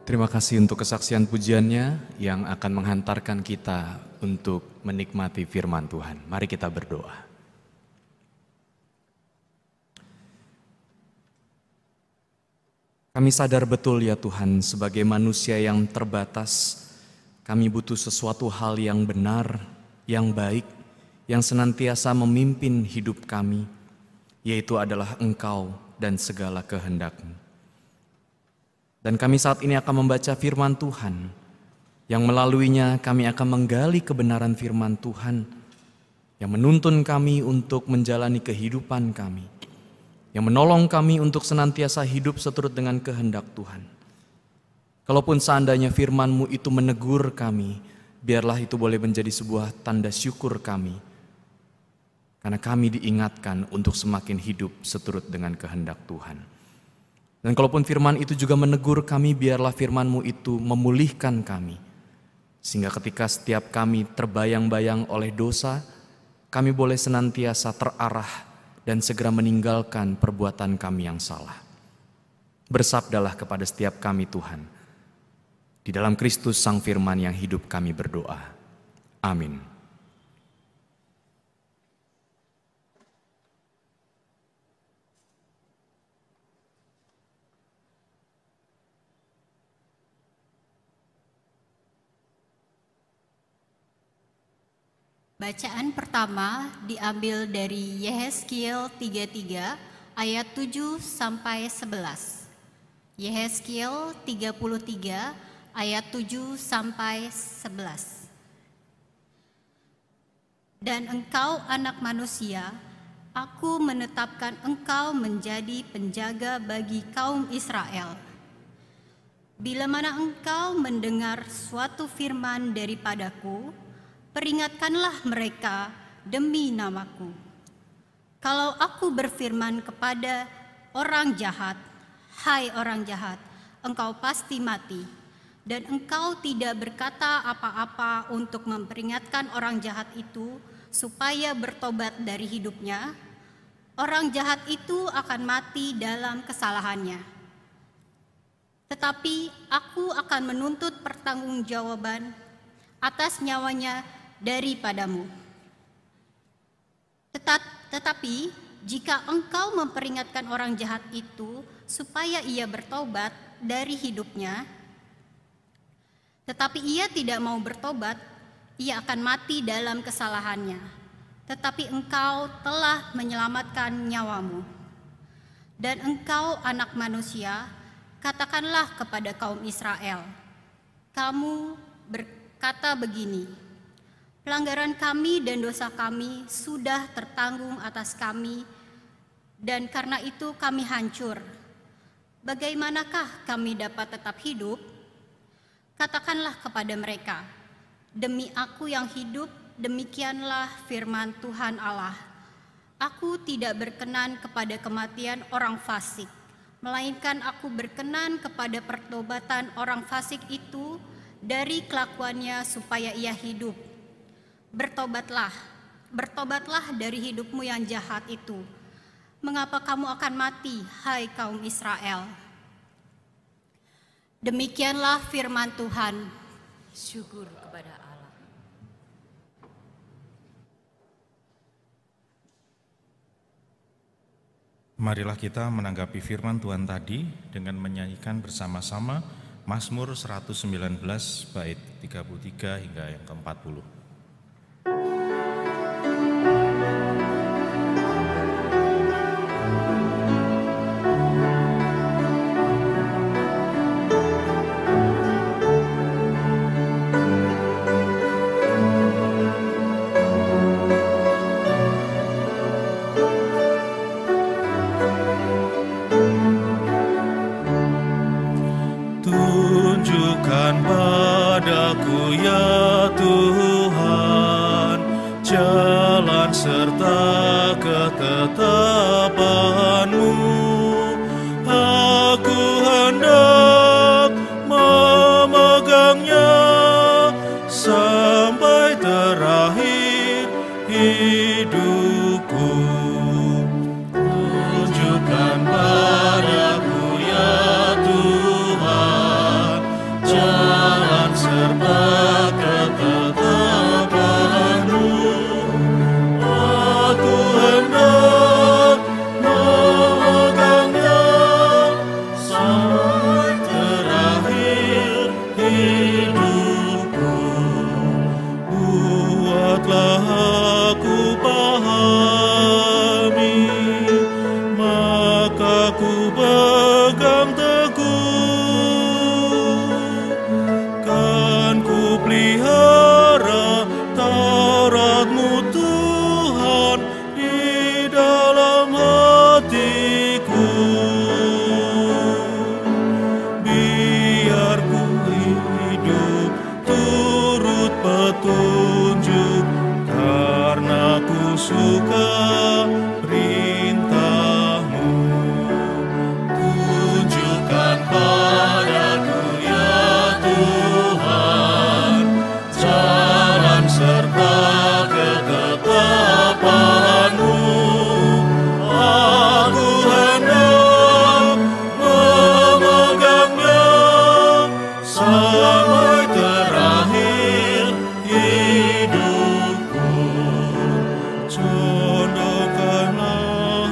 Terima kasih untuk kesaksian pujiannya yang akan menghantarkan kita untuk menikmati firman Tuhan. Mari kita berdoa. Kami sadar betul ya Tuhan, sebagai manusia yang terbatas, kami butuh sesuatu hal yang benar, yang baik, yang senantiasa memimpin hidup kami, yaitu adalah Engkau dan segala kehendak-Mu. Dan kami saat ini akan membaca firman Tuhan, yang melaluinya kami akan menggali kebenaran firman Tuhan, yang menuntun kami untuk menjalani kehidupan kami, yang menolong kami untuk senantiasa hidup seturut dengan kehendak Tuhan. Kalaupun seandainya firman-Mu itu menegur kami, biarlah itu boleh menjadi sebuah tanda syukur kami, karena kami diingatkan untuk semakin hidup seturut dengan kehendak Tuhan. Dan kalaupun firman itu juga menegur kami, biarlah firman-Mu itu memulihkan kami. Sehingga ketika setiap kami terbayang-bayang oleh dosa, kami boleh senantiasa terarah dan segera meninggalkan perbuatan kami yang salah. Bersabdalah kepada setiap kami Tuhan. Di dalam Kristus Sang Firman yang hidup kami berdoa. Amin. Bacaan pertama diambil dari Yehezkiel 33 ayat 7 sampai 11. Yehezkiel 33 ayat 7 sampai 11. Dan engkau anak manusia, aku menetapkan engkau menjadi penjaga bagi kaum Israel. Bila mana engkau mendengar suatu firman daripadaku, peringatkanlah mereka demi namaku. Kalau aku berfirman kepada orang jahat, hai orang jahat, engkau pasti mati, dan engkau tidak berkata apa-apa untuk memperingatkan orang jahat itu supaya bertobat dari hidupnya, orang jahat itu akan mati dalam kesalahannya. Tetapi aku akan menuntut pertanggungjawaban atas nyawanya daripadamu. Tetapi jika engkau memperingatkan orang jahat itu supaya ia bertobat dari hidupnya, tetapi ia tidak mau bertobat, ia akan mati dalam kesalahannya. Tetapi engkau telah menyelamatkan nyawamu. Dan engkau anak manusia, katakanlah kepada kaum Israel, kamu berkata begini, pelanggaran kami dan dosa kami sudah tertanggung atas kami, dan karena itu kami hancur. Bagaimanakah kami dapat tetap hidup? Katakanlah kepada mereka, demi aku yang hidup, demikianlah firman Tuhan Allah. Aku tidak berkenan kepada kematian orang fasik, melainkan aku berkenan kepada pertobatan orang fasik itu dari kelakuannya supaya ia hidup. Bertobatlah, bertobatlah dari hidupmu yang jahat itu. Mengapa kamu akan mati, hai kaum Israel? Demikianlah firman Tuhan. Syukur kepada Allah. Marilah kita menanggapi firman Tuhan tadi dengan menyanyikan bersama-sama Mazmur 119 bait 33 hingga yang ke-40. Tunjukkan padaku ya Tuhan jalan serta ketetapan-Mu. Aku hendak memegangnya sampai terakhir hidupku. Tunjukkan padaku ya Tuhan pegang teguh, kan ku pelihara Taurat-Mu Tuhan di dalam hatiku. Biar ku hidup turut petunjuk, karena ku suka perintah-Mu. Tunjukkan padaku ya Tuhan jalan serta ketetapan-Mu. Aku hendak memegangnya sampai terakhir hidupku. Condongkanlah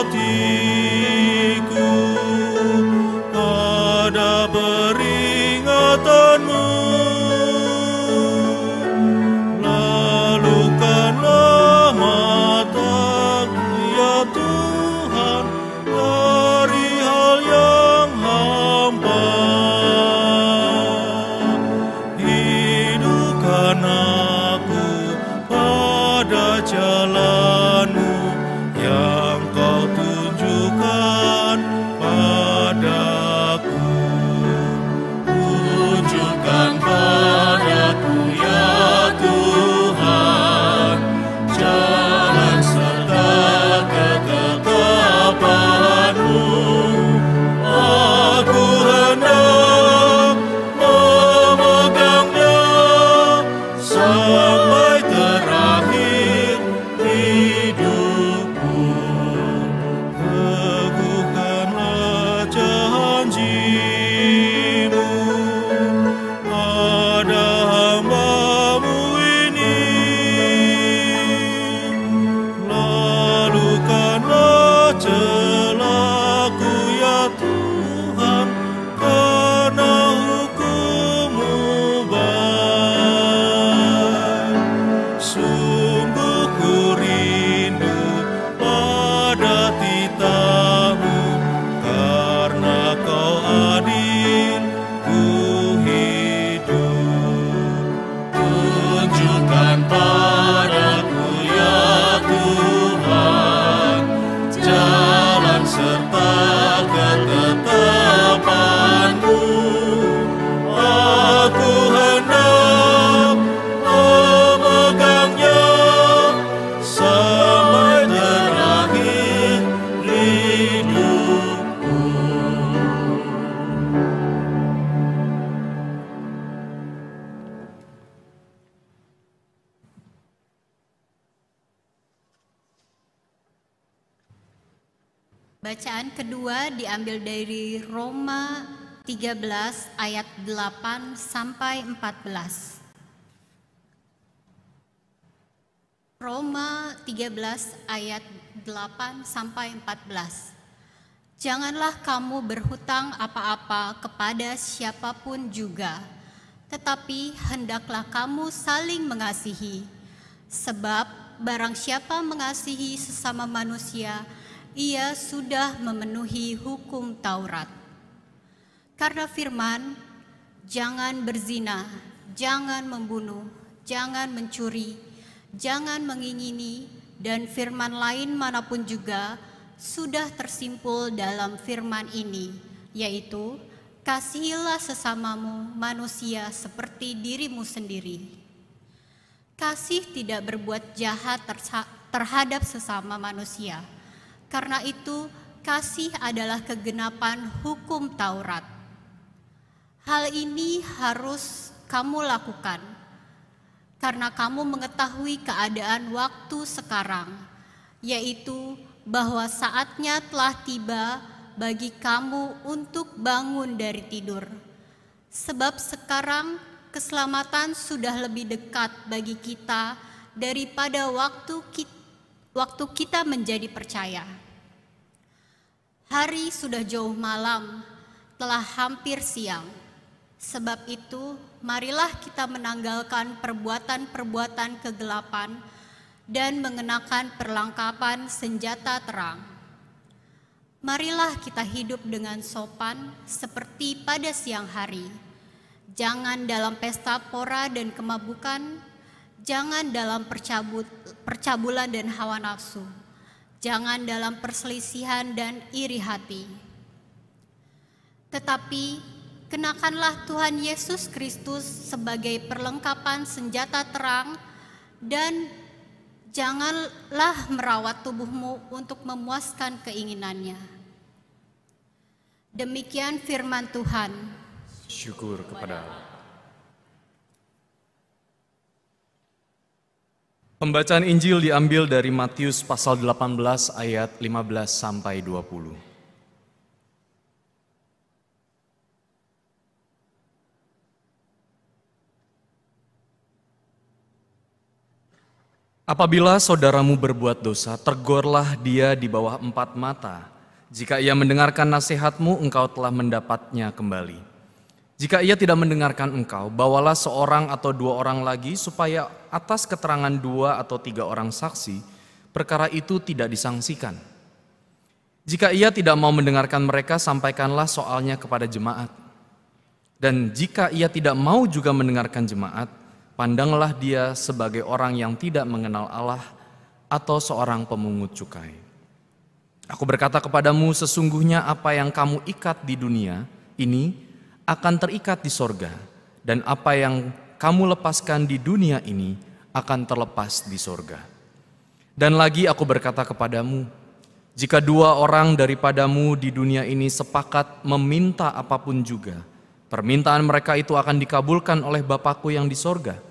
hatiku pada peringatan-Mu. Lalukanlah mataku ya Tuhan dari hal yang hampa. Hidupkan aku pada jalan-Mu yang Kau tunjukkan padaku. Tunjukkan padaku ya Tuhan jalan serta ketetapan-Mu. Aku hendak memegangnya sampai terakhir hidupku. Teguhkanlah janji-Mu pada hamba-Mu ini. Lalukanlah celaku ya Tuhan, karena hukum-Mu baik. Sungguh ku rindu pada titah-Mu, karena Kau adil ku hidup. Tunjukkan padaku ya Tuhan jalan serta ketetapan-Mu. Aku hendak memegangnya sampai terakhir hidupku. Bacaan kedua diambil dari Roma 13 ayat 8 sampai 14. Roma 13 ayat 8 sampai 14. Janganlah kamu berhutang apa-apa kepada siapapun juga, tetapi hendaklah kamu saling mengasihi. Sebab barang siapa mengasihi sesama manusia, ia sudah memenuhi hukum Taurat. Karena firman, jangan berzina, jangan membunuh, jangan mencuri, jangan mengingini, dan firman lain manapun juga sudah tersimpul dalam firman ini, yaitu kasihilah sesamamu manusia seperti dirimu sendiri. Kasih tidak berbuat jahat terhadap sesama manusia. Karena itu, kasih adalah kegenapan hukum Taurat. Hal ini harus kamu lakukan, karena kamu mengetahui keadaan waktu sekarang, yaitu bahwa saatnya telah tiba bagi kamu untuk bangun dari tidur. Sebab sekarang keselamatan sudah lebih dekat bagi kita daripada waktu kita menjadi percaya. Hari sudah jauh malam, telah hampir siang. Sebab itu, marilah kita menanggalkan perbuatan-perbuatan kegelapan dan mengenakan perlengkapan senjata terang. Marilah kita hidup dengan sopan seperti pada siang hari. Jangan dalam pesta pora dan kemabukan, jangan dalam percabulan dan hawa nafsu, jangan dalam perselisihan dan iri hati. Tetapi kenakanlah Tuhan Yesus Kristus sebagai perlengkapan senjata terang, dan janganlah merawat tubuhmu untuk memuaskan keinginannya. Demikian firman Tuhan. Syukur kepada Allah. Pembacaan Injil diambil dari Matius pasal 18 ayat 15 sampai 20. Apabila saudaramu berbuat dosa, tegurlah dia di bawah 4 mata. Jika ia mendengarkan nasihatmu, engkau telah mendapatnya kembali. Jika ia tidak mendengarkan engkau, bawalah seorang atau 2 orang lagi, supaya atas keterangan 2 atau 3 orang saksi, perkara itu tidak disangsikan. Jika ia tidak mau mendengarkan mereka, sampaikanlah soalnya kepada jemaat. Dan jika ia tidak mau juga mendengarkan jemaat, pandanglah dia sebagai orang yang tidak mengenal Allah atau seorang pemungut cukai. Aku berkata kepadamu, sesungguhnya apa yang kamu ikat di dunia ini akan terikat di sorga, dan apa yang kamu lepaskan di dunia ini akan terlepas di sorga. Dan lagi aku berkata kepadamu, jika 2 orang daripadamu di dunia ini sepakat meminta apapun juga, permintaan mereka itu akan dikabulkan oleh Bapa-Ku yang di sorga.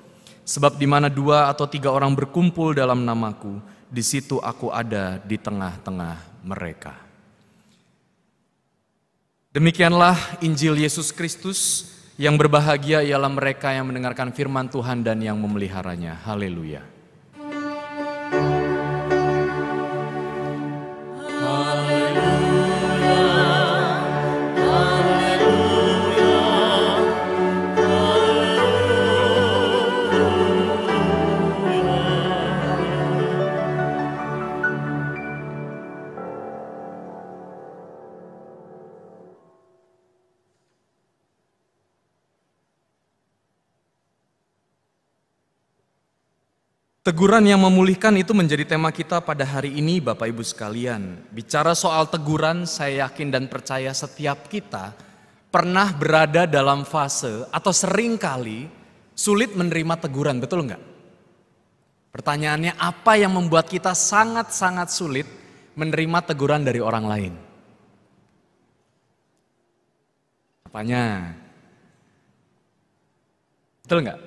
Sebab di mana 2 atau 3 orang berkumpul dalam namaku, di situ aku ada di tengah-tengah mereka. Demikianlah Injil Yesus Kristus. Yang berbahagia ialah mereka yang mendengarkan firman Tuhan dan yang memeliharanya. Haleluya. Teguran yang memulihkan itu menjadi tema kita pada hari ini, Bapak Ibu sekalian. Bicara soal teguran, saya yakin dan percaya setiap kita pernah berada dalam fase atau seringkali sulit menerima teguran, betul enggak? Pertanyaannya, apa yang membuat kita sangat-sangat sulit menerima teguran dari orang lain? Apanya? Betul enggak?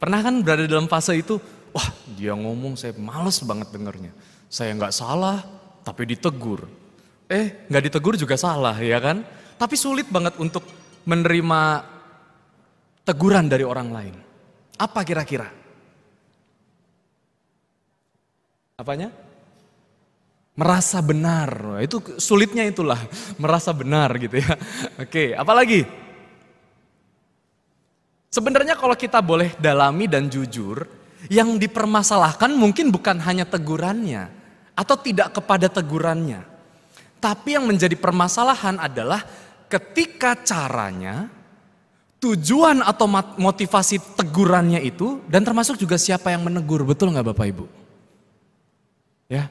Pernah kan berada dalam fase itu? Wah, dia ngomong saya males banget dengernya. Saya nggak salah, tapi ditegur. Nggak ditegur juga salah, ya kan? Tapi sulit banget untuk menerima teguran dari orang lain. Apa kira-kira? Apanya? Merasa benar. Itu sulitnya itulah, merasa benar gitu ya. Oke, apalagi? Sebenarnya kalau kita boleh dalami dan jujur, yang dipermasalahkan mungkin bukan hanya tegurannya atau tidak kepada tegurannya. Tapi yang menjadi permasalahan adalah ketika caranya, tujuan atau motivasi tegurannya itu, dan termasuk juga siapa yang menegur, betul nggak Bapak Ibu? Ya,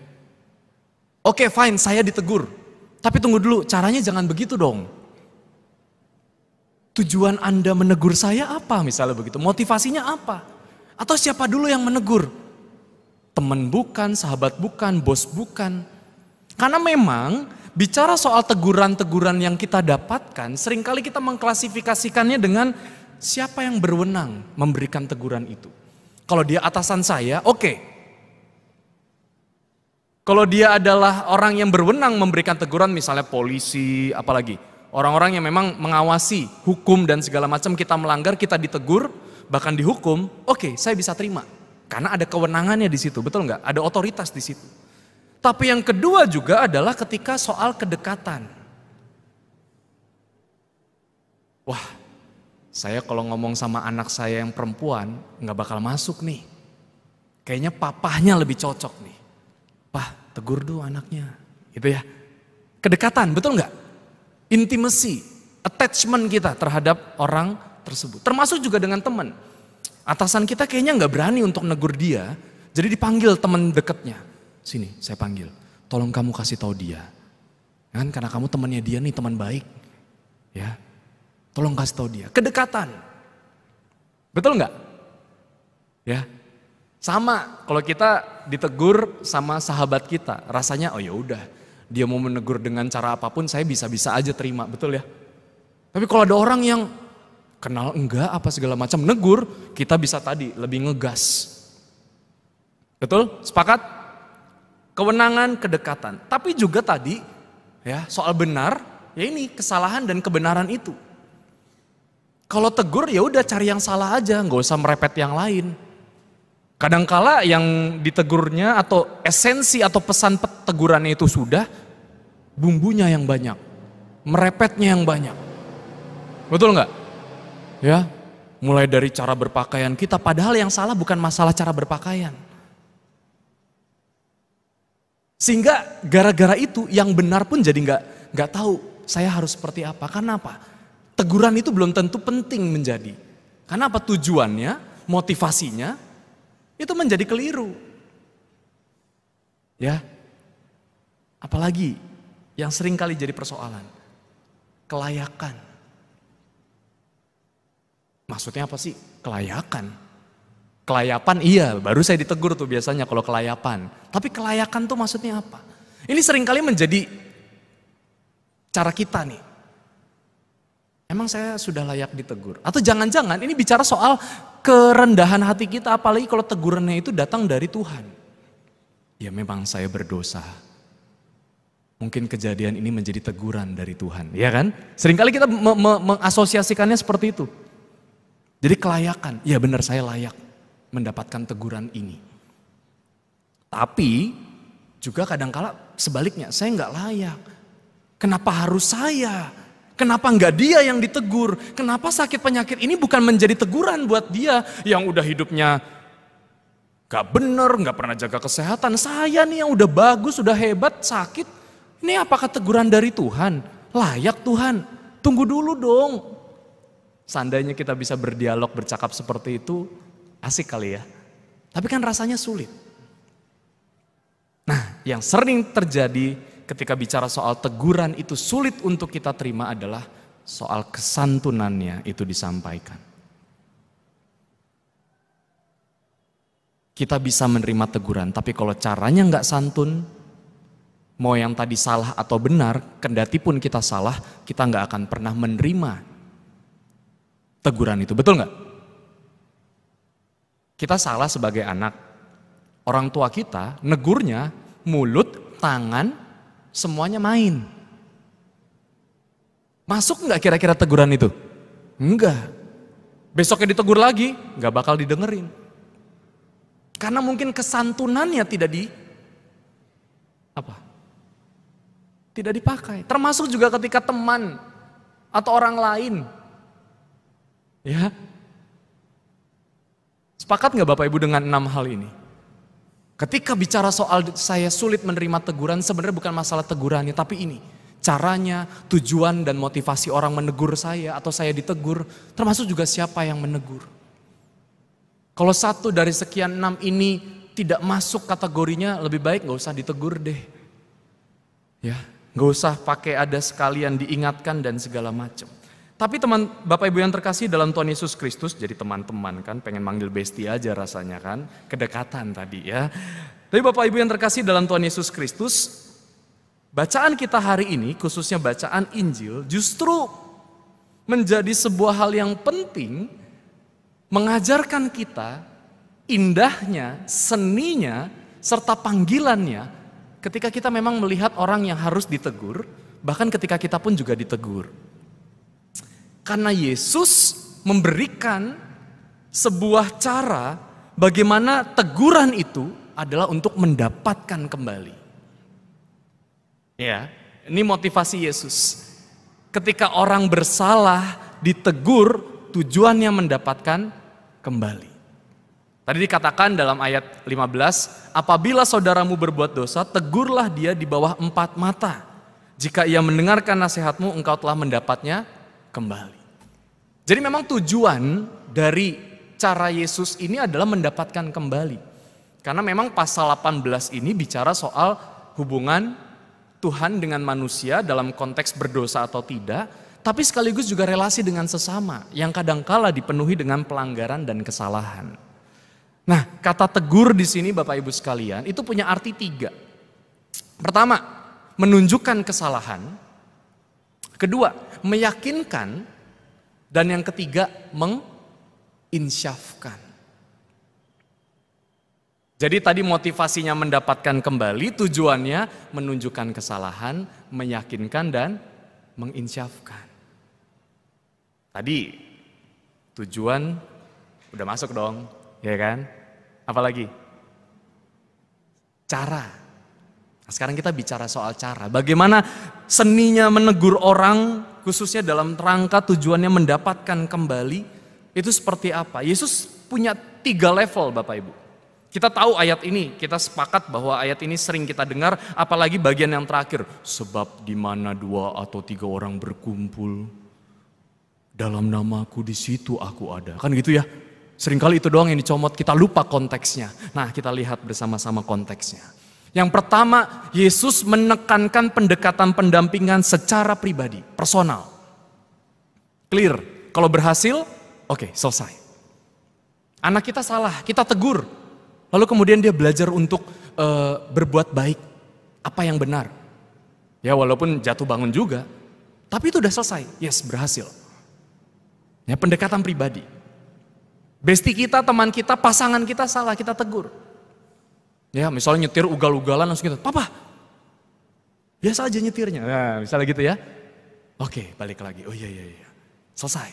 oke, fine, saya ditegur. Tapi tunggu dulu, caranya jangan begitu dong. Tujuan Anda menegur saya apa misalnya begitu? Motivasinya apa? Atau siapa dulu yang menegur? Teman bukan, sahabat bukan, bos bukan. Karena memang bicara soal teguran-teguran yang kita dapatkan, seringkali kita mengklasifikasikannya dengan siapa yang berwenang memberikan teguran itu. Kalau dia atasan saya, oke. Kalau dia adalah orang yang berwenang memberikan teguran, misalnya polisi, apalagi orang-orang yang memang mengawasi hukum dan segala macam, kita melanggar, kita ditegur, bahkan dihukum, oke, saya bisa terima. Karena ada kewenangannya di situ, betul nggak? Ada otoritas di situ. Tapi yang kedua juga adalah ketika soal kedekatan. Wah, saya kalau ngomong sama anak saya yang perempuan, nggak bakal masuk nih. Kayaknya papahnya lebih cocok nih. Pah, tegur dulu anaknya, gitu ya. Kedekatan, betul nggak? Intimacy, attachment kita terhadap orang tersebut. Termasuk juga dengan teman. Atasan kita kayaknya nggak berani untuk negur dia, jadi dipanggil teman dekatnya. Sini, saya panggil. Tolong kamu kasih tahu dia. Kan karena kamu temannya dia nih, teman baik. Ya. Tolong kasih tahu dia. Kedekatan. Betul nggak? Ya. Sama kalau kita ditegur sama sahabat kita, rasanya oh ya udah, dia mau menegur dengan cara apapun saya bisa-bisa aja terima, betul ya? Tapi kalau ada orang yang kenal enggak apa segala macam negur, kita bisa tadi lebih ngegas. Betul? Sepakat? Kewenangan, kedekatan. Tapi juga tadi ya soal benar, ya ini kesalahan dan kebenaran itu. Kalau tegur ya udah cari yang salah aja, nggak usah merepet yang lain. Kadangkala yang ditegurnya atau esensi atau pesan tegurannya itu sudah, bumbunya yang banyak, merepetnya yang banyak. Betul nggak? Ya, mulai dari cara berpakaian kita, padahal yang salah bukan masalah cara berpakaian. Sehingga gara-gara itu yang benar pun jadi nggak tahu saya harus seperti apa. Karena apa? Teguran itu belum tentu penting menjadi. Karena apa? Tujuannya, motivasinya itu menjadi keliru. Ya. Apalagi yang sering kali jadi persoalan. Kelayakan. Maksudnya apa sih? Kelayakan. Kelayapan iya, baru saya ditegur tuh biasanya kalau kelayapan. Tapi kelayakan tuh maksudnya apa? Ini sering kali menjadi cara kita nih. Emang saya sudah layak ditegur? Atau jangan-jangan ini bicara soal kerendahan hati kita, apalagi kalau tegurannya itu datang dari Tuhan. Ya memang saya berdosa. Mungkin kejadian ini menjadi teguran dari Tuhan, ya kan? Seringkali kita mengasosiasikannya seperti itu. Jadi kelayakan, ya benar saya layak mendapatkan teguran ini. Tapi juga kadangkala sebaliknya, saya nggak layak. Kenapa harus saya? Kenapa enggak dia yang ditegur? Kenapa sakit penyakit ini bukan menjadi teguran buat dia yang udah hidupnya gak bener, gak pernah jaga kesehatan. Saya nih yang udah bagus, udah hebat, sakit. Ini apakah teguran dari Tuhan? Layak Tuhan, tunggu dulu dong. Seandainya kita bisa berdialog, bercakap seperti itu, asik kali ya. Tapi kan rasanya sulit. Nah, yang sering terjadi ketika bicara soal teguran itu sulit untuk kita terima adalah soal kesantunannya itu disampaikan. Kita bisa menerima teguran, tapi kalau caranya nggak santun, mau yang tadi salah atau benar, kendati pun kita salah, kita nggak akan pernah menerima teguran itu, betul nggak? Kita salah sebagai anak, orang tua kita negurnya mulut, tangan, semuanya main. Masuk nggak kira-kira teguran itu? Enggak. Besoknya ditegur lagi, nggak bakal didengerin. Karena mungkin kesantunannya tidak tidak dipakai. Termasuk juga ketika teman atau orang lain. Ya. Sepakat nggak Bapak Ibu dengan 6 hal ini? Ketika bicara soal saya sulit menerima teguran, sebenarnya bukan masalah tegurannya, tapi ini caranya, tujuan dan motivasi orang menegur saya atau saya ditegur, termasuk juga siapa yang menegur. Kalau satu dari sekian 6 ini tidak masuk kategorinya, lebih baik gak usah ditegur deh. Ya, gak usah pakai ada sekalian diingatkan dan segala macam. Tapi teman Bapak Ibu yang terkasih dalam Tuhan Yesus Kristus, jadi teman-teman kan, pengen manggil besti aja rasanya kan, kedekatan tadi ya. Tapi Bapak Ibu yang terkasih dalam Tuhan Yesus Kristus, bacaan kita hari ini, khususnya bacaan Injil, justru menjadi sebuah hal yang penting, mengajarkan kita indahnya, seninya, serta panggilannya ketika kita memang melihat orang yang harus ditegur, bahkan ketika kita pun juga ditegur. Karena Yesus memberikan sebuah cara bagaimana teguran itu adalah untuk mendapatkan kembali. Ya, ini motivasi Yesus. Ketika orang bersalah ditegur, tujuannya mendapatkan kembali. Tadi dikatakan dalam ayat 15, apabila saudaramu berbuat dosa, tegurlah dia di bawah 4 mata. Jika ia mendengarkan nasihatmu, engkau telah mendapatnya kembali. Jadi memang tujuan dari cara Yesus ini adalah mendapatkan kembali. Karena memang pasal 18 ini bicara soal hubungan Tuhan dengan manusia dalam konteks berdosa atau tidak, tapi sekaligus juga relasi dengan sesama yang kadangkala dipenuhi dengan pelanggaran dan kesalahan. Nah, kata tegur di sini Bapak Ibu sekalian itu punya arti 3. Pertama, menunjukkan kesalahan. Kedua, meyakinkan. Dan yang ketiga, menginsyafkan. Jadi tadi motivasinya mendapatkan kembali, tujuannya menunjukkan kesalahan, meyakinkan dan menginsyafkan. Tadi tujuan udah masuk dong, ya kan? Apalagi? Cara. Nah, sekarang kita bicara soal cara. Bagaimana seninya menegur orang, khususnya dalam rangka tujuannya mendapatkan kembali, itu seperti apa? Yesus punya 3 level Bapak Ibu. Kita tahu ayat ini, kita sepakat bahwa ayat ini sering kita dengar, apalagi bagian yang terakhir. Sebab di mana 2 atau 3 orang berkumpul, dalam namaku di situ aku ada. Kan gitu ya? Seringkali itu doang yang dicomot, kita lupa konteksnya. Nah, kita lihat bersama-sama konteksnya. Yang pertama, Yesus menekankan pendekatan pendampingan secara pribadi, personal. Clear, kalau berhasil, oke, selesai. Anak kita salah, kita tegur. Lalu kemudian dia belajar untuk berbuat baik, apa yang benar. Ya walaupun jatuh bangun juga, tapi itu udah selesai, yes berhasil. Ya pendekatan pribadi. Bestie kita, teman kita, pasangan kita salah, kita tegur. Ya misalnya nyetir ugal-ugalan langsung gitu, papa biasa aja nyetirnya, nah, misalnya gitu ya. Oke balik lagi, oh iya, selesai.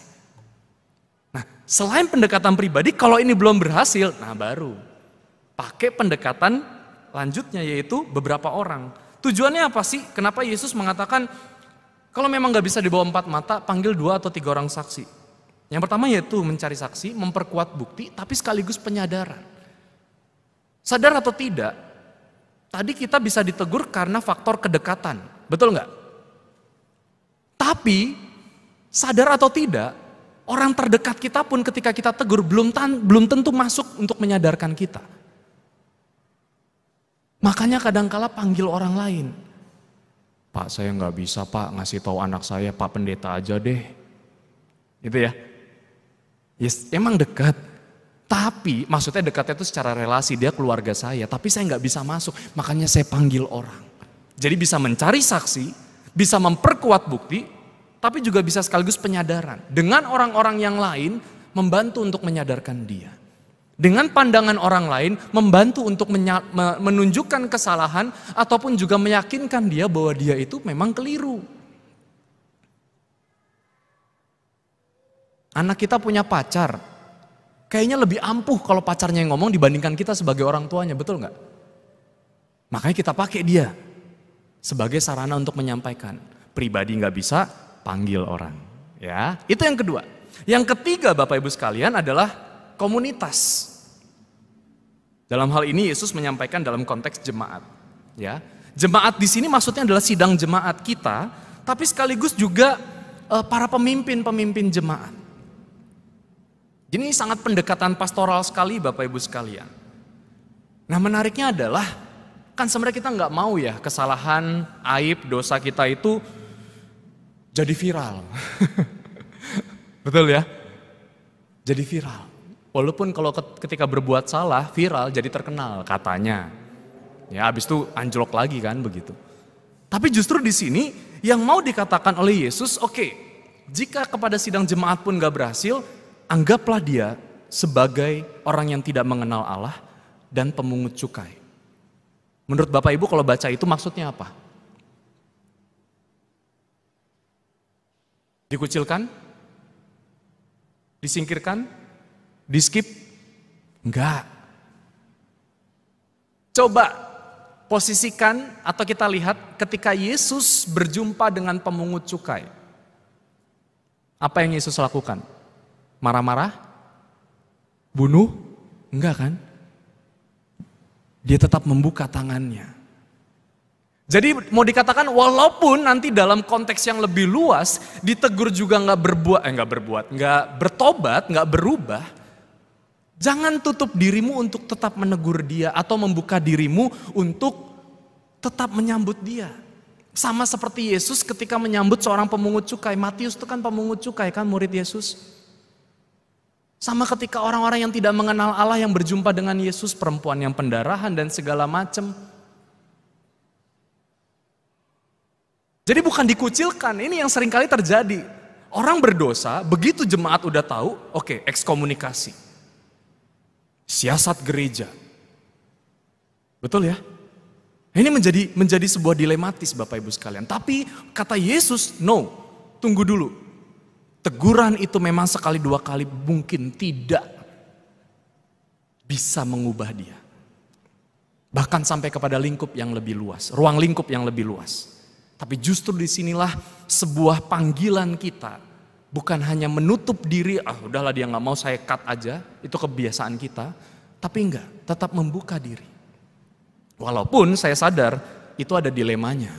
Nah selain pendekatan pribadi, kalau ini belum berhasil, nah baru pakai pendekatan lanjutnya yaitu beberapa orang. Tujuannya apa sih? Kenapa Yesus mengatakan kalau memang gak bisa dibawa 4 mata, panggil 2 atau 3 orang saksi. Yang pertama yaitu mencari saksi, memperkuat bukti, tapi sekaligus penyadaran. Sadar atau tidak, tadi kita bisa ditegur karena faktor kedekatan, betul nggak? Tapi sadar atau tidak, orang terdekat kita pun ketika kita tegur belum tentu masuk untuk menyadarkan kita. Makanya kadangkala panggil orang lain. Pak saya nggak bisa pak ngasih tahu anak saya, Pak Pendeta aja deh. Gitu ya. Yes, emang dekat. Tapi maksudnya dekatnya itu secara relasi, dia keluarga saya, tapi saya nggak bisa masuk, makanya saya panggil orang. Jadi bisa mencari saksi, bisa memperkuat bukti, tapi juga bisa sekaligus penyadaran. Dengan orang-orang yang lain membantu untuk menyadarkan dia. Dengan pandangan orang lain membantu untuk menunjukkan kesalahan ataupun juga meyakinkan dia bahwa dia itu memang keliru. Anak kita punya pacar. Kayaknya lebih ampuh kalau pacarnya yang ngomong dibandingkan kita sebagai orang tuanya, betul nggak? Makanya kita pakai dia sebagai sarana untuk menyampaikan. Pribadi nggak bisa, panggil orang. Ya, itu yang kedua. Yang ketiga Bapak Ibu sekalian adalah komunitas. Dalam hal ini Yesus menyampaikan dalam konteks jemaat. Ya, jemaat di sini maksudnya adalah sidang jemaat kita, tapi sekaligus juga para pemimpin jemaat. Ini sangat pendekatan pastoral sekali Bapak Ibu sekalian. Nah menariknya adalah, kan sebenarnya kita nggak mau ya kesalahan, aib, dosa kita itu jadi viral. Betul ya? Jadi viral. Walaupun kalau ketika berbuat salah, viral jadi terkenal katanya. Ya habis itu anjlok lagi kan begitu. Tapi justru di sini yang mau dikatakan oleh Yesus, oke, jika kepada sidang jemaat pun gak berhasil, anggaplah dia sebagai orang yang tidak mengenal Allah dan pemungut cukai. Menurut Bapak Ibu kalau baca itu maksudnya apa? Dikucilkan? Disingkirkan? Di-skip? Enggak. Coba posisikan atau kita lihat ketika Yesus berjumpa dengan pemungut cukai. Apa yang Yesus lakukan? Marah-marah? Bunuh? Enggak kan? Dia tetap membuka tangannya. Jadi mau dikatakan walaupun nanti dalam konteks yang lebih luas ditegur juga nggak bertobat, nggak berubah, jangan tutup dirimu untuk tetap menegur dia atau membuka dirimu untuk tetap menyambut dia. Sama seperti Yesus ketika menyambut seorang pemungut cukai. Matius itu kan pemungut cukai kan, murid Yesus. Sama ketika orang-orang yang tidak mengenal Allah yang berjumpa dengan Yesus, perempuan yang pendarahan dan segala macam. Jadi bukan dikucilkan, ini yang seringkali terjadi. Orang berdosa, begitu jemaat udah tahu, oke, ekskomunikasi. Siasat gereja. Betul ya? Ini menjadi sebuah dilematis Bapak Ibu sekalian. Tapi kata Yesus, no, tunggu dulu. Teguran itu memang sekali dua kali mungkin tidak bisa mengubah dia. Bahkan sampai kepada lingkup yang lebih luas, ruang lingkup yang lebih luas. Tapi justru disinilah sebuah panggilan kita. Bukan hanya menutup diri, udahlah dia gak mau saya cut aja, itu kebiasaan kita. Tapi enggak, tetap membuka diri. Walaupun saya sadar itu ada dilemanya.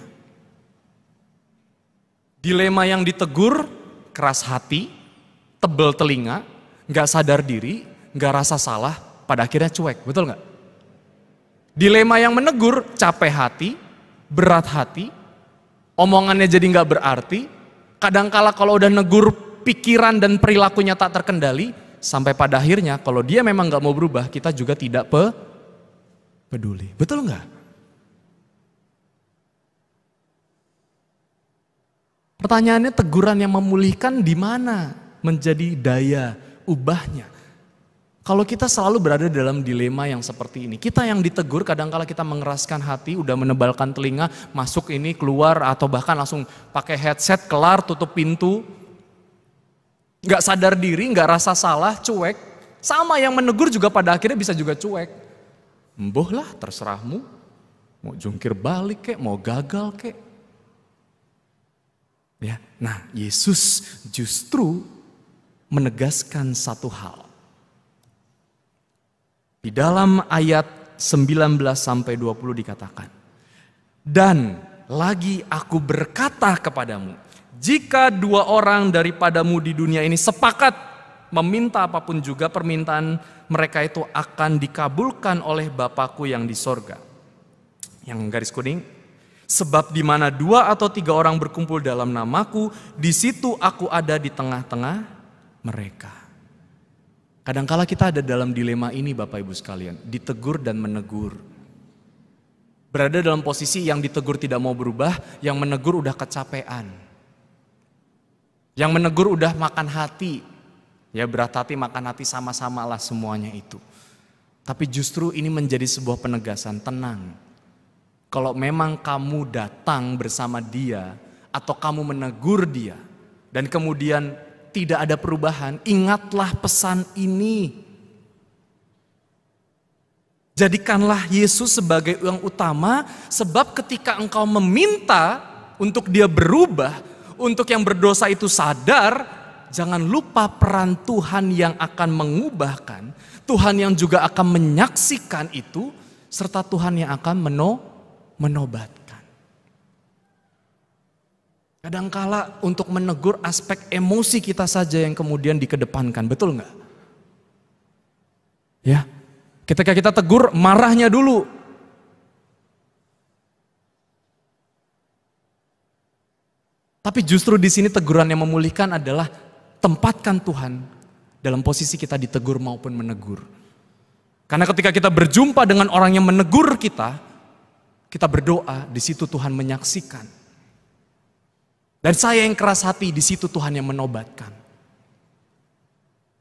Dilema yang ditegur, keras hati, tebel telinga, gak sadar diri, gak rasa salah, pada akhirnya cuek, betul gak? Dilema yang menegur, capek hati, berat hati, omongannya jadi gak berarti, kadangkala kalau udah negur pikiran dan perilakunya tak terkendali, sampai pada akhirnya kalau dia memang gak mau berubah, kita juga tidak peduli. Betul nggak? Pertanyaannya teguran yang memulihkan di mana menjadi daya ubahnya? Kalau kita selalu berada dalam dilema yang seperti ini, kita yang ditegur kadang-kala kita mengeraskan hati, udah menebalkan telinga, masuk ini keluar atau bahkan langsung pakai headset, kelar, tutup pintu. Nggak sadar diri, nggak rasa salah, cuek. Sama yang menegur juga pada akhirnya bisa juga cuek. Embuh lah, terserahmu. Mau jungkir balik kek, mau gagal kek. Ya, nah Yesus justru menegaskan satu hal. Di dalam ayat 19 sampai 20 dikatakan, dan lagi aku berkata kepadamu, jika dua orang daripadamu di dunia ini sepakat meminta apapun juga, permintaan mereka itu akan dikabulkan oleh Bapakku yang di sorga. Yang garis kuning, sebab di mana 2 atau 3 orang berkumpul dalam namaku, di situ aku ada di tengah-tengah mereka. Kadangkala kita ada dalam dilema ini Bapak Ibu sekalian, ditegur dan menegur. Berada dalam posisi yang ditegur tidak mau berubah, yang menegur udah kecapean. Yang menegur udah makan hati. Ya berat hati, makan hati, sama-sama lah semuanya itu. Tapi justru ini menjadi sebuah penegasan, tenang. Kalau memang kamu datang bersama dia atau kamu menegur dia dan kemudian tidak ada perubahan, ingatlah pesan ini. Jadikanlah Yesus sebagai yang utama, sebab ketika engkau meminta untuk dia berubah, untuk yang berdosa itu sadar, jangan lupa peran Tuhan yang akan mengubahkan, Tuhan yang juga akan menyaksikan itu, serta Tuhan yang akan menobatkan. Kadangkala untuk menegur aspek emosi kita saja yang kemudian dikedepankan, betul nggak? Ya, ketika kita tegur marahnya dulu. Tapi justru di sini teguran yang memulihkan adalah tempatkan Tuhan dalam posisi kita ditegur maupun menegur. Karena ketika kita berjumpa dengan orang yang menegur kita berdoa, di situ Tuhan menyaksikan. Dan saya yang keras hati, di situ Tuhan yang menobatkan.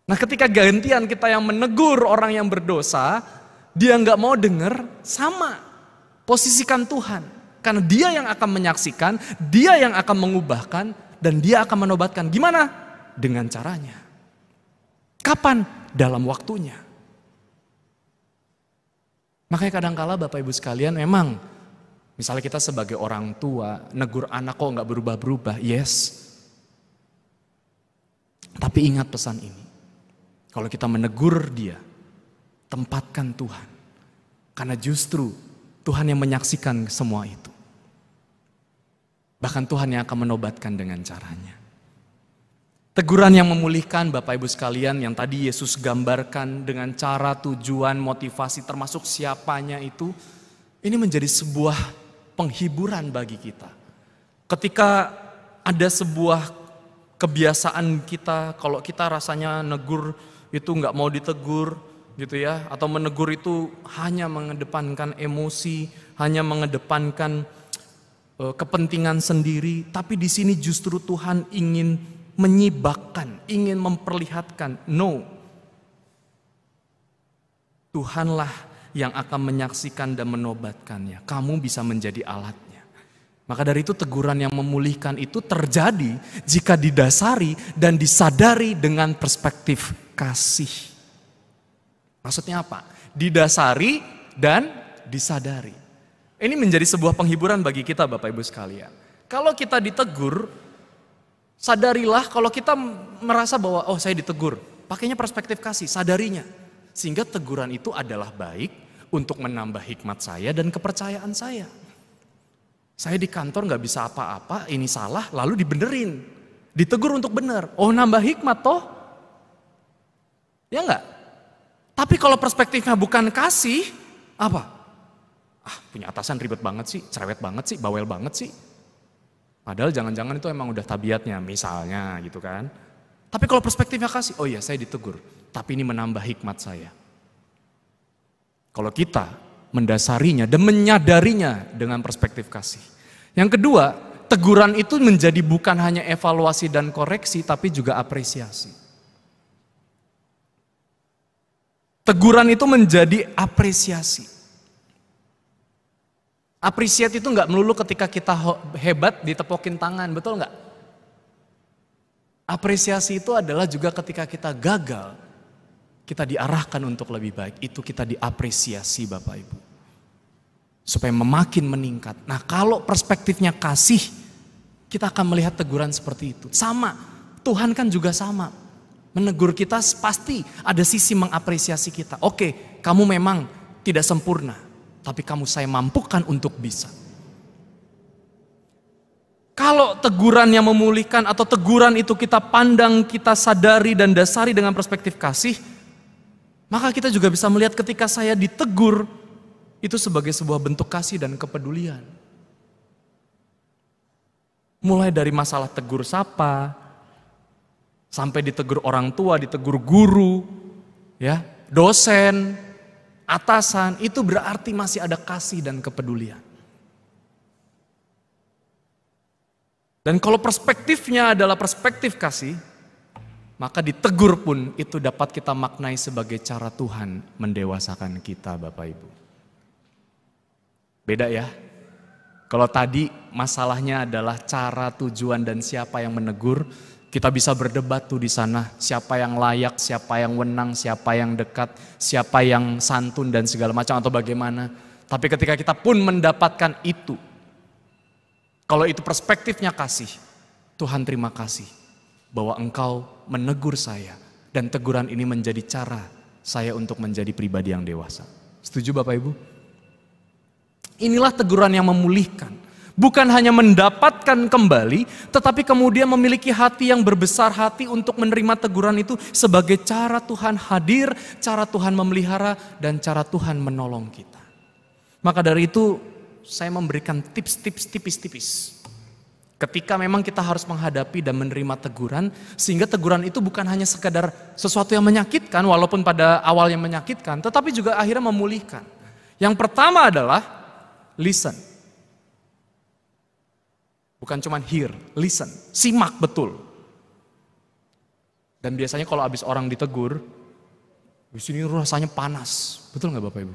Nah ketika gantian kita yang menegur orang yang berdosa, dia nggak mau dengar, sama. Posisikan Tuhan. Karena dia yang akan menyaksikan, dia yang akan mengubahkan, dan dia akan menobatkan. Gimana? Dengan caranya. Kapan? Dalam waktunya. Makanya kadangkala Bapak Ibu sekalian memang, misalnya kita sebagai orang tua, negur anak kok nggak berubah-berubah, yes. Tapi ingat pesan ini, kalau kita menegur dia, tempatkan Tuhan. Karena justru Tuhan yang menyaksikan semua itu. Bahkan Tuhan yang akan menobatkan dengan caranya. Teguran yang memulihkan Bapak Ibu sekalian yang tadi Yesus gambarkan dengan cara, tujuan, motivasi termasuk siapanya itu. Ini menjadi sebuah penghiburan bagi kita. Ketika ada sebuah kebiasaan kita, kalau kita rasanya negur itu nggak mau ditegur gitu ya. Atau menegur itu hanya mengedepankan emosi, hanya mengedepankan kepentingan sendiri. Tapi di sini justru Tuhan ingin menyibakkan, ingin memperlihatkan, no. Tuhanlah yang akan menyaksikan dan menobatkannya. Kamu bisa menjadi alatnya. Maka dari itu teguran yang memulihkan itu terjadi jika didasari dan disadari dengan perspektif kasih. Maksudnya apa? Didasari dan disadari. Ini menjadi sebuah penghiburan bagi kita Bapak Ibu sekalian. Kalau kita ditegur, sadarilah kalau kita merasa bahwa oh saya ditegur. Pakainya perspektif kasih, sadarinya. Sehingga teguran itu adalah baik untuk menambah hikmat saya dan kepercayaan saya. Saya di kantor gak bisa apa-apa, ini salah lalu dibenerin. Ditegur untuk benar. Oh nambah hikmat toh? Ya enggak? Tapi kalau perspektifnya bukan kasih, apa? Punya atasan ribet banget sih, cerewet banget sih, bawel banget sih. Padahal jangan-jangan itu emang udah tabiatnya, misalnya gitu kan. Tapi kalau perspektifnya kasih, oh iya saya ditegur, tapi ini menambah hikmat saya. Kalau kita mendasarinya dan menyadarinya dengan perspektif kasih. Yang kedua, teguran itu menjadi bukan hanya evaluasi dan koreksi, tapi juga apresiasi. Teguran itu menjadi apresiasi. Appreciate itu nggak melulu ketika kita hebat ditepokin tangan, betul nggak? Apresiasi itu adalah juga ketika kita gagal, kita diarahkan untuk lebih baik, itu kita diapresiasi Bapak Ibu. Supaya makin meningkat. Nah kalau perspektifnya kasih, kita akan melihat teguran seperti itu. Sama, Tuhan kan juga sama. Menegur kita pasti ada sisi mengapresiasi kita. Oke, kamu memang tidak sempurna. Tapi kamu saya mampukan untuk bisa. Kalau teguran yang memulihkan atau teguran itu kita pandang, kita sadari dan dasari dengan perspektif kasih, maka kita juga bisa melihat ketika saya ditegur, itu sebagai sebuah bentuk kasih dan kepedulian. Mulai dari masalah tegur sapa, sampai ditegur orang tua, ditegur guru, ya, dosen, atasan, itu berarti masih ada kasih dan kepedulian. Dan kalau perspektifnya adalah perspektif kasih, maka ditegur pun itu dapat kita maknai sebagai cara Tuhan mendewasakan kita Bapak Ibu. Beda ya. Kalau tadi masalahnya adalah cara, tujuan, dan siapa yang menegur, kita bisa berdebat tuh di sana, siapa yang layak, siapa yang wenang, siapa yang dekat, siapa yang santun dan segala macam atau bagaimana. Tapi ketika kita pun mendapatkan itu, kalau itu perspektifnya kasih, Tuhan terima kasih bahwa Engkau menegur saya dan teguran ini menjadi cara saya untuk menjadi pribadi yang dewasa. Setuju Bapak Ibu? Inilah teguran yang memulihkan. Bukan hanya mendapatkan kembali, tetapi kemudian memiliki hati yang berbesar hati untuk menerima teguran itu sebagai cara Tuhan hadir, cara Tuhan memelihara, dan cara Tuhan menolong kita. Maka dari itu, saya memberikan tips-tips tipis-tipis. Ketika memang kita harus menghadapi dan menerima teguran, sehingga teguran itu bukan hanya sekadar sesuatu yang menyakitkan, walaupun pada awalnya menyakitkan, tetapi juga akhirnya memulihkan. Yang pertama adalah listen. Bukan cuma hear, listen, simak betul. Dan biasanya kalau habis orang ditegur, di sini rasanya panas, betul nggak Bapak Ibu?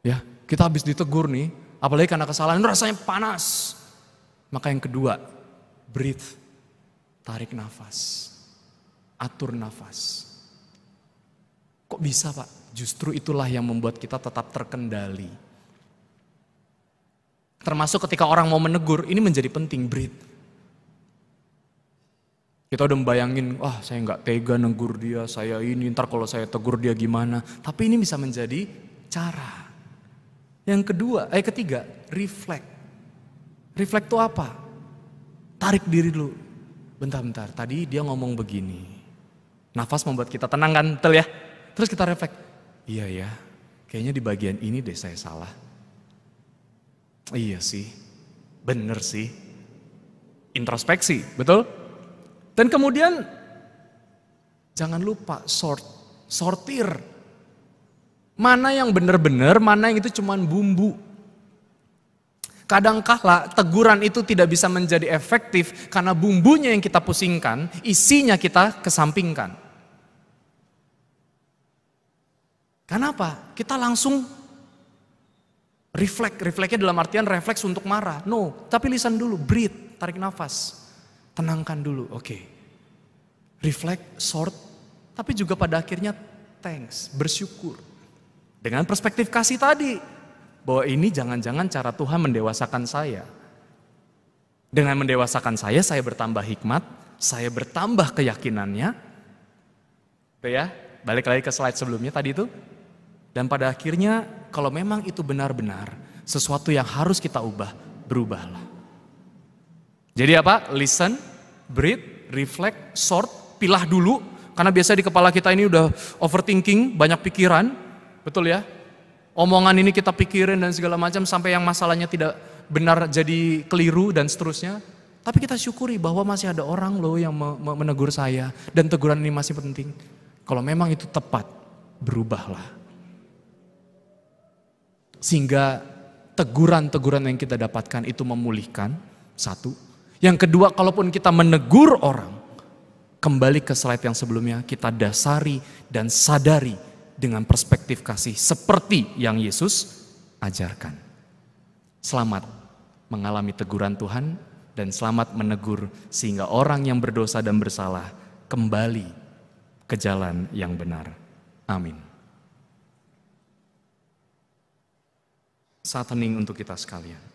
Ya, kita habis ditegur nih, apalagi karena kesalahan, rasanya panas. Maka yang kedua, breathe, tarik nafas, atur nafas. Kok bisa Pak? Justru itulah yang membuat kita tetap terkendali. Termasuk ketika orang mau menegur, ini menjadi penting, breathe. Kita udah membayangin, wah saya nggak tega negur dia, saya ini, ntar kalau saya tegur dia gimana. Tapi ini bisa menjadi cara. Yang ketiga, reflect. Reflect itu apa? Tarik diri dulu. Bentar, tadi dia ngomong begini. Nafas membuat kita tenang kan, betul ya? Terus kita reflect. Iya ya, kayaknya di bagian ini deh saya salah. Iya sih, bener sih. Introspeksi, betul? Dan kemudian jangan lupa sortir. Mana yang benar-benar, mana yang itu cuman bumbu. Kadangkala teguran itu tidak bisa menjadi efektif karena bumbunya yang kita pusingkan, isinya kita kesampingkan. Kenapa? Kita langsung refleknya dalam artian refleks untuk marah. No, tapi listen dulu, breathe, tarik nafas, tenangkan dulu, oke. Reflect, sort, tapi juga pada akhirnya thanks, bersyukur. Dengan perspektif kasih tadi, bahwa ini jangan-jangan cara Tuhan mendewasakan saya. Dengan mendewasakan saya bertambah hikmat, saya bertambah keyakinannya. Tuh ya, balik lagi ke slide sebelumnya tadi itu. Dan pada akhirnya kalau memang itu benar-benar sesuatu yang harus kita ubah, berubahlah. Jadi apa? Listen, breathe, reflect, sort, pilah dulu. Karena biasa di kepala kita ini udah overthinking, banyak pikiran. Betul ya? Omongan ini kita pikirin dan segala macam sampai yang masalahnya tidak benar jadi keliru dan seterusnya. Tapi kita syukuri bahwa masih ada orang loh yang menegur saya dan teguran ini masih penting. Kalau memang itu tepat, berubahlah. Sehingga teguran-teguran yang kita dapatkan itu memulihkan, satu. Yang kedua, kalaupun kita menegur orang, kembali ke slide yang sebelumnya, kita dasari dan sadari dengan perspektif kasih seperti yang Yesus ajarkan. Selamat mengalami teguran Tuhan dan selamat menegur sehingga orang yang berdosa dan bersalah kembali ke jalan yang benar. Amin. Saat hening untuk kita sekalian.